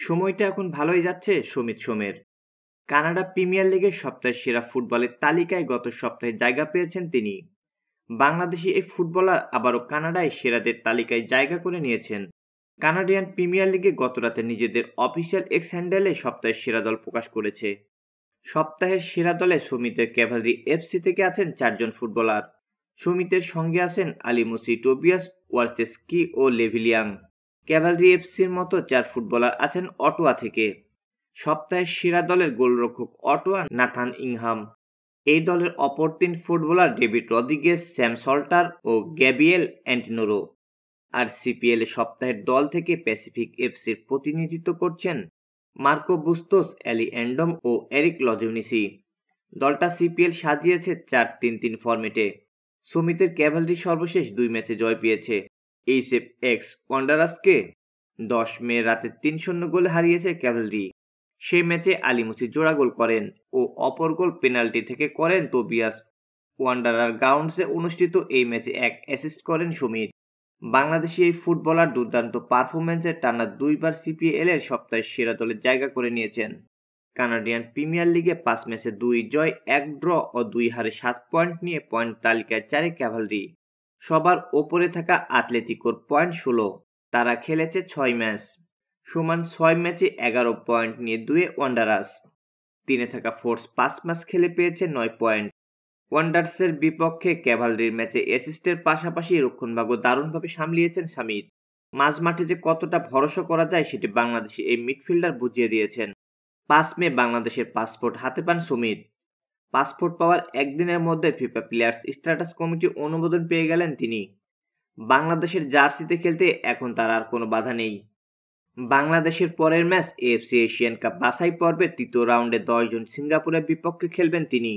সময়টা এখন ভালোই যাচ্ছে সমিত সোমের। কানাডা প্রিমিয়ার লিগের সপ্তাহের সেরা ফুটবলের তালিকায় গত সপ্তাহে জায়গা পেয়েছেন তিনি। বাংলাদেশি এই ফুটবলার আবারও কানাডায় সেরাদের তালিকায় জায়গা করে নিয়েছেন। কানাডিয়ান প্রিমিয়ার লিগে গতরাতে নিজেদের অফিসিয়াল এক্স হ্যান্ডেলে সপ্তাহের সেরা দল প্রকাশ করেছে। সপ্তাহের সেরা দলে সমিতের ক্যাভালরি এফসি থেকে আছেন 4 জন ফুটবলার। সমিতের সঙ্গে আছেন আলিমুসি, টোবিয়াস, ওয়ারচেস্কি ও লেভিলিয়াং। ক্যাভালরি এফসির মতো 4 ফুটবলার আছেন অটোয়া থেকে। সপ্তাহের সেরা দলের গোলরক্ষক অটোয়া নাথান ইংহাম। এই দলের অপর 3 ফুটবলার ডেভিড রদ্রিগেজ, স্যাম সল্টার ও গ্যাবিয়েল অ্যান্টিনোরো। আর সিপিএল এ সপ্তাহের দল থেকে প্যাসিফিক এফসির প্রতিনিধিত্ব করছেন মার্কো বুস্তোস, অ্যালি অ্যান্ডম ও এরিক লজেউনিসি। দলটা সিপিএল সাজিয়েছে 4-3-3 ফরম্যাটে। সমিতের ক্যাভালরি সর্বশেষ 2 ম্যাচে জয় পেয়েছে। এইচএফ এক্স ওয়ান্ডারার্সকে 10 মে রাতে 3-0 গোলে হারিয়েছে ক্যাভালরি। সেই ম্যাচে আলিমুসি জোড়া গোল করেন ও অপর গোল পেনাল্টি থেকে করেন তোবিয়াস। ওয়ান্ডারার গ্রাউন্ডসে অনুষ্ঠিত এই ম্যাচে 1 অ্যাসিস্ট করেন সমিত। বাংলাদেশি এই ফুটবলার দুর্দান্ত পারফরম্যান্সে টানা 2 বার সিপিএল এর সপ্তাহের সেরা দলে জায়গা করে নিয়েছেন। কানাডিয়ান প্রিমিয়ার লিগে 5 ম্যাচে 2 জয়, 1 ড্র ও 2 হারে 7 পয়েন্ট নিয়ে পয়েন্ট তালিকায় 4 ক্যাভালরি। সবার ওপরে থাকা আতলেতিকোর পয়েন্ট 16। তারা খেলেছে 6 ম্যাচ, সমান 6 ম্যাচে 11 পয়েন্ট নিয়ে 2 ওয়ান্ডারার্স। 3 থাকা ফোর্স 5 ম্যাচ খেলে পেয়েছে 9 পয়েন্ট। ওয়ান্ডার্সের বিপক্ষে ক্যাভালরির ম্যাচে অ্যাসিস্টের পাশাপাশি রক্ষণভাগ্য দারুণভাবে সামলিয়েছেন সামিত। মাঝমাঠে যে কতটা ভরসা করা যায় সেটি বাংলাদেশি এই মিডফিল্ডার বুঝিয়ে দিয়েছেন। 5 মে বাংলাদেশের পাসপোর্ট হাতে পান সুমিত। পাসপোর্ট পাওয়ার একদিনের মধ্যে ফিফা প্লেয়ার্স স্ট্যাটাস কমিটি অনুমোদন পেয়ে গেলেন তিনি। বাংলাদেশের জার্সিতে খেলতে এখন তার আর কোনো বাধা নেই। বাংলাদেশের পরের ম্যাচ এএফসি এশিয়ান কাপ বাছাই পর্বের 3য় রাউন্ডে 10 জুন সিঙ্গাপুরের বিপক্ষে খেলবেন তিনি।